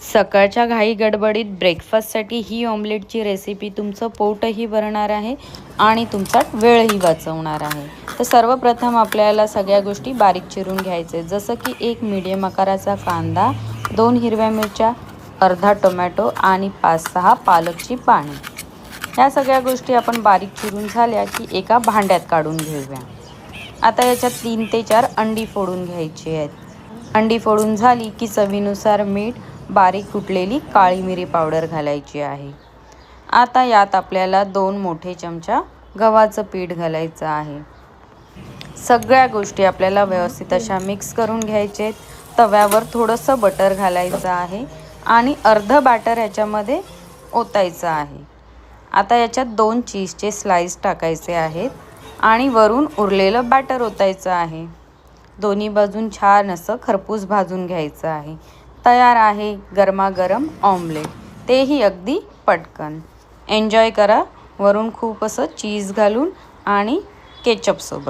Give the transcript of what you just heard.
सकाळच्या घाई गडबडीत ब्रेकफास्टसाठी ही ऑमलेटची रेसिपी तुमचं पोटही भरणार आहे आणि तुमचा वेळही वाचवणार आहे। तर सर्वप्रथम आपल्याला सगळ्या गोष्टी बारीक चिरून घ्यायचे, जसं की एक मीडियम आकाराचा कांदा, 2 हिरव्या मिरच्या, अर्धा टोमॅटो आणि 5-6 पालकची पाने। या सगळ्या गोष्टी आपण बारीक चिरून झाल्या की एका भांड्यात काढून घेऊया। आता याच्यात 3 ते 4 अंडी फोडून घ्यायची आहेत। अंडी फोडून झाली की चवीनुसार मीठ, बारीक कुटलेली काळी मिरी पावडर घालायची आहे। आता यात आपल्याला 2 मोठे चमचा गव्हाचं पीठ घालायचं आहे। सगळ्या गोष्टी आपल्याला व्यवस्थित अशा मिक्स करून घ्यायचे। तव्यावर थोडंसं बटर घालायचं आहे आणि अर्ध बॅटर याच्यामध्ये ओतायचं आहे। आता याच्यात 2 चीजचे स्लाइस टाकायचे आहेत आणि वरून उरलेलं बॅटर ओतायचं आहे। दोन्ही बाजून छान असं खरपूस भाजून घ्यायचं आहे। तयार आहे गरमागरम ऑमलेट, तेही अगदी पटकन। एन्जॉय करा वरून खूप असं चीज घालून आणि केचप सोबत।